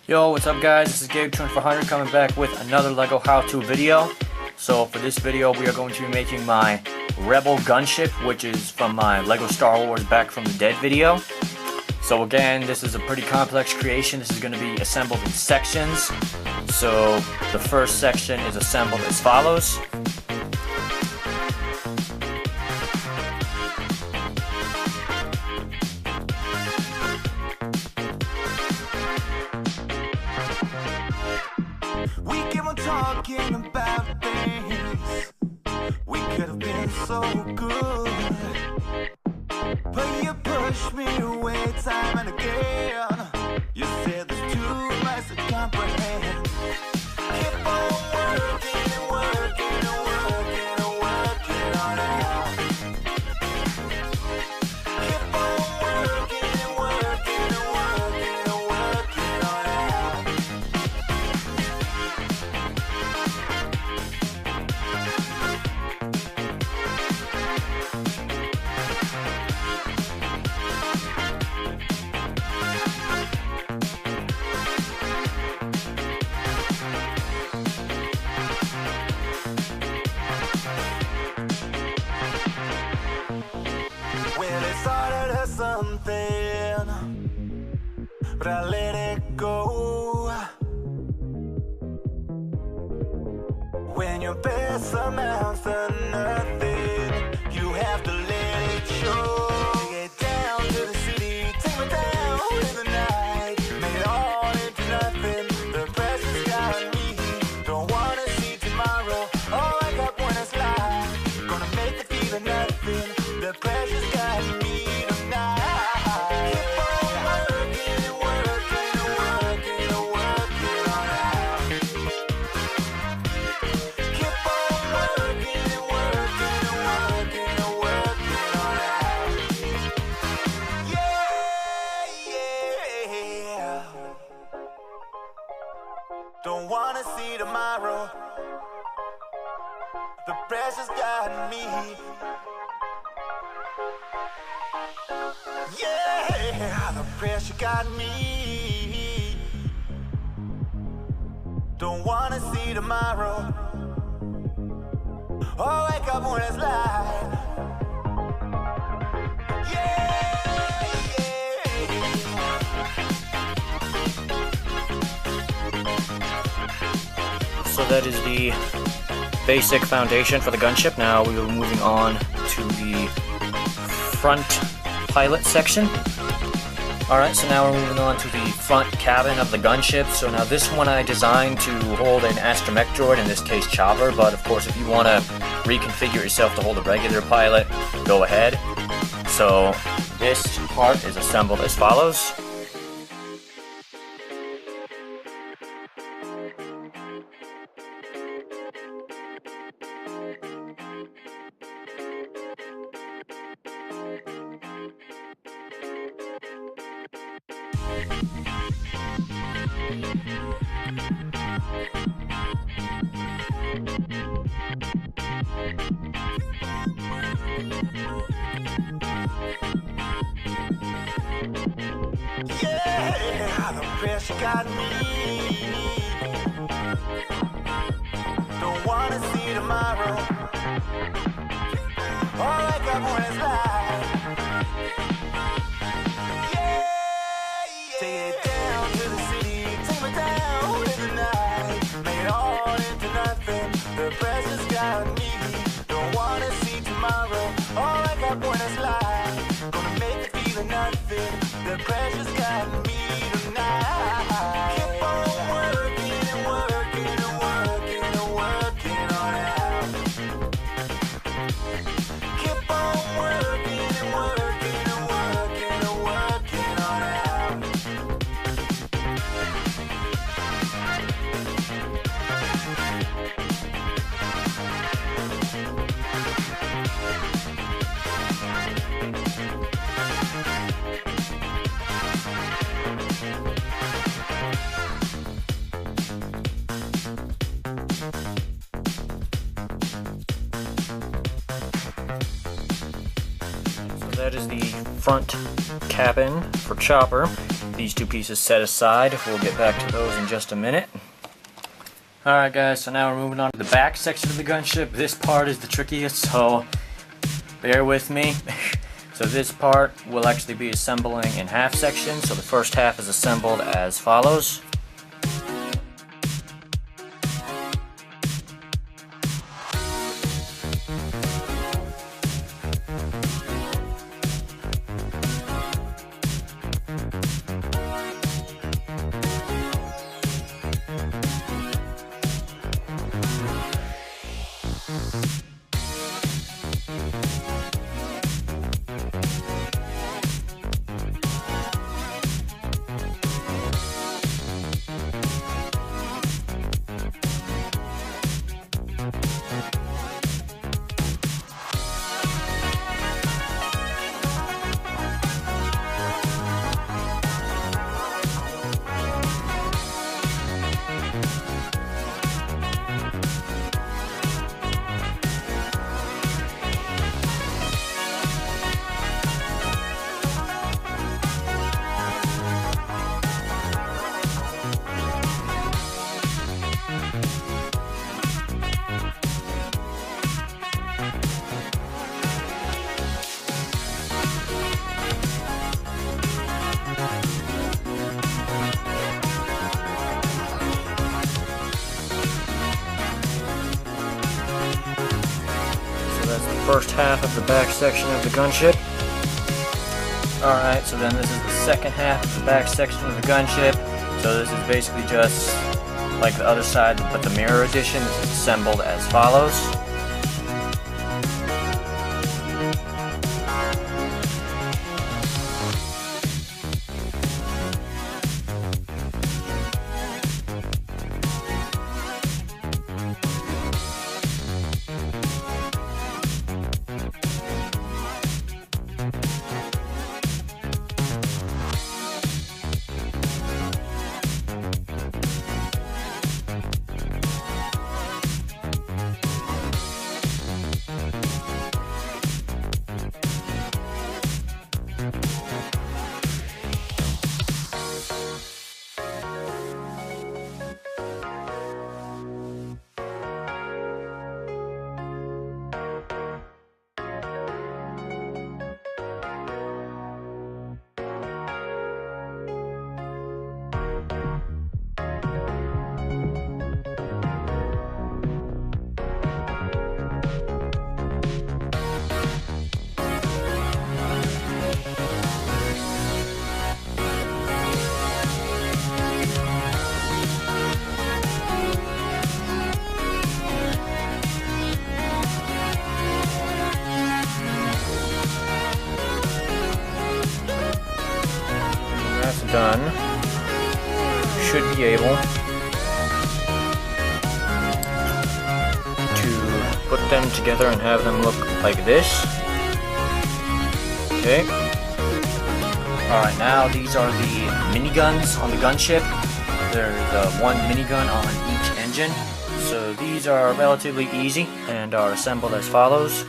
Yo, what's up guys? This is Gabe2400 coming back with another LEGO how-to video. So for this video we are going to be making my Rebel Gunship, which is from my LEGO Star Wars Back from the Dead video. So again, this is a pretty complex creation. This is going to be assembled in sections. So the first section is assembled as follows. We keep on talking about things we could have been so good, but you push me away time and again. You said there's too much to comprehend. Keep on working and working and working and working on it. Keep on working and working and working and working on it. Well, it started as something, but I let it go. When your best amounts to nothing, you have to let it show. Get down to the city, take me down in the night, make it all into nothing. The pressure's got me, don't wanna see tomorrow. All I got one is life, gonna make the feeling nothing. The pressure's got me tonight. Keep on working and working and working and working on it. Keep on working and working and working and working on it. Yeah. Don't wanna see tomorrow. The pressure's got me. Yeah, the pressure got me. Don't wanna see tomorrow. Oh, wake up when it's light. Yeah. So that is the basic foundation for the gunship. Now we will be moving on to the front pilot section. Alright, so now we're moving on to the front cabin of the gunship. So now this one I designed to hold an astromech droid, in this case Chopper, but of course if you want to reconfigure yourself to hold a regular pilot, go ahead. So this part is assembled as follows. Yeah, the pressure got me. Don't wanna see tomorrow. All I got one is life. Yeah. Take it down to the city, take me down in the night, make it all into nothing. The pressure's got me. Don't wanna see tomorrow. All I got one is life. Gonna make it feel nothing. The pressure's got me tonight. Keep on working and working and working and working on it. Keep on working and working and working and working on it. That is the front cabin for Chopper. these two pieces set aside. We'll get back to those in just a minute. Alright guys, so now we're moving on to the back section of the gunship. This part is the trickiest, so bear with me. So this part will actually be assembling in half sections. So the first half is assembled as follows. First half of the back section of the gunship. Alright, so then this is the second half of the back section of the gunship. So this is basically just like the other side, but the mirror edition. This is assembled as follows. Done, should be able to put them together and have them look like this. Okay. Alright, now these are the miniguns on the gunship. There's one minigun on each engine. So these are relatively easy and are assembled as follows.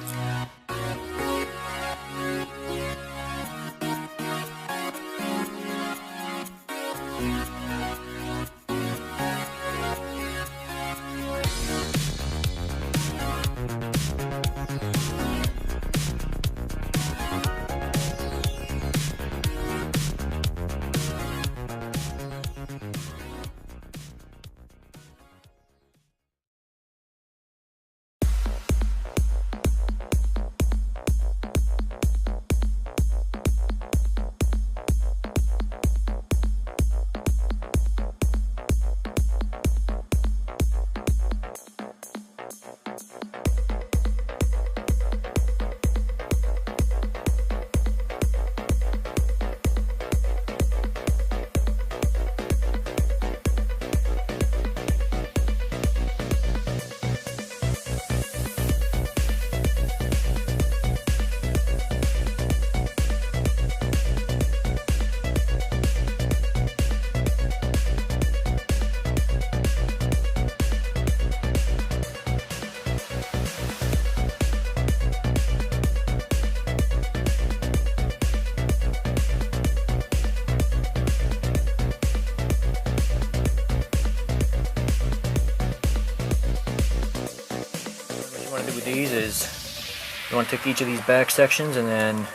these is you want to take each of these back sections, and then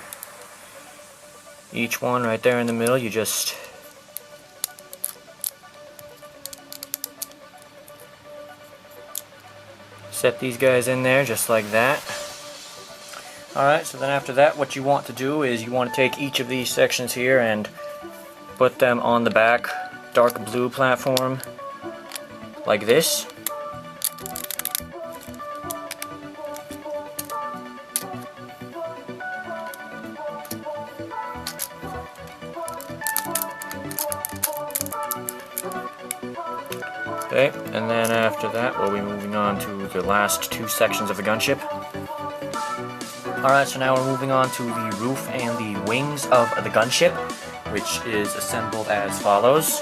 each one right there in the middle, you just set these guys in there just like that. Alright, so then after that, what you want to do is you want to take each of these sections here and put them on the back dark blue platform like this. Okay, and then after that we'll be moving on to the last two sections of the gunship. Alright, so now we're moving on to the roof and the wings of the gunship, which is assembled as follows.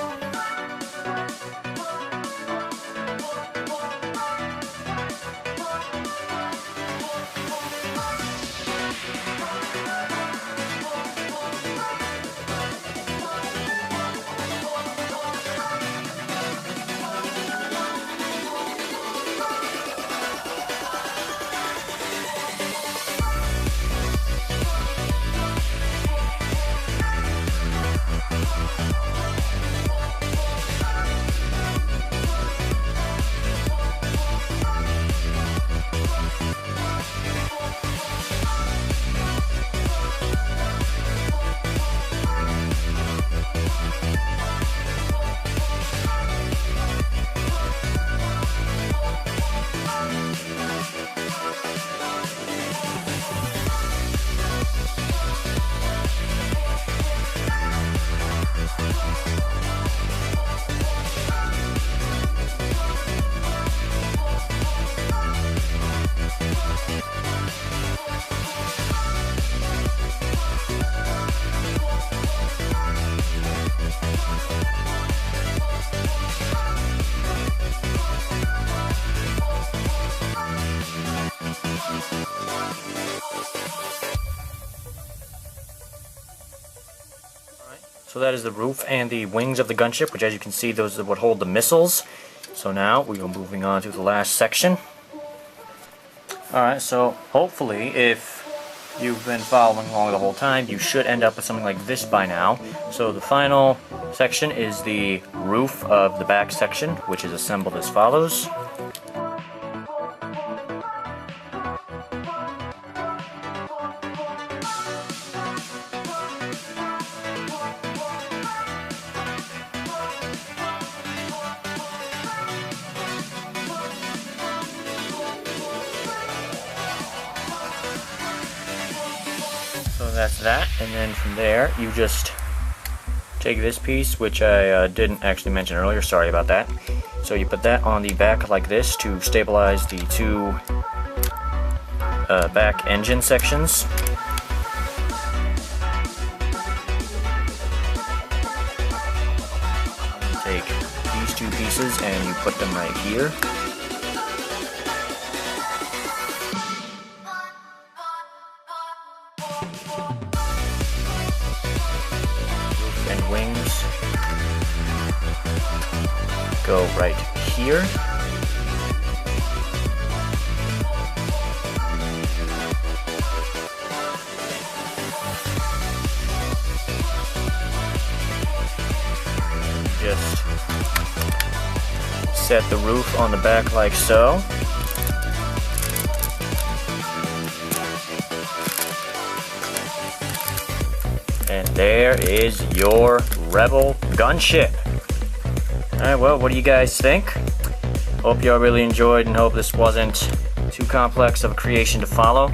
So that is the roof and the wings of the gunship, which, as you can see, those would hold the missiles. So now we are moving on to the last section. Alright, so hopefully if you've been following along the whole time, you should end up with something like this by now. So the final section is the roof of the back section, which is assembled as follows. So that's that, and then from there you just take this piece, which I didn't actually mention earlier, sorry about that. So you put that on the back like this to stabilize the two back engine sections. Take these two pieces and you put them right here. And wings go right here. Just set the roof on the back like so. And there is your Rebel Gunship. Alright, well, what do you guys think? Hope y'all really enjoyed and hope this wasn't too complex of a creation to follow.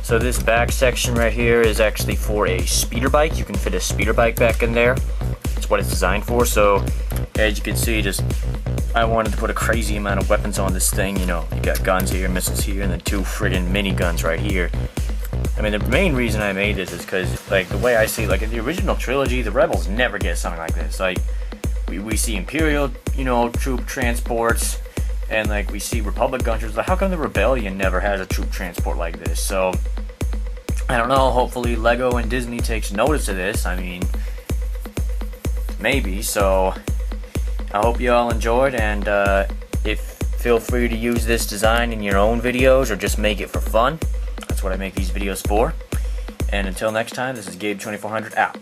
So this back section right here is actually for a speeder bike. You can fit a speeder bike back in there. That's what it's designed for. So as you can see, I wanted to put a crazy amount of weapons on this thing. You know, you got guns here, missiles here, and then two friggin' mini guns right here. I mean, the main reason I made this is because, like, the way I see, like, in the original trilogy, the Rebels never get something like this. Like, we see Imperial, you know, troop transports, and, like, we see Republic gunships. Like, how come the Rebellion never has a troop transport like this? So, I don't know. Hopefully, Lego and Disney takes notice of this. I mean, maybe. So, I hope you all enjoyed, and if Feel free to use this design in your own videos or just make it for fun. That's what I make these videos for. And until next time, this is Gabe2400 out.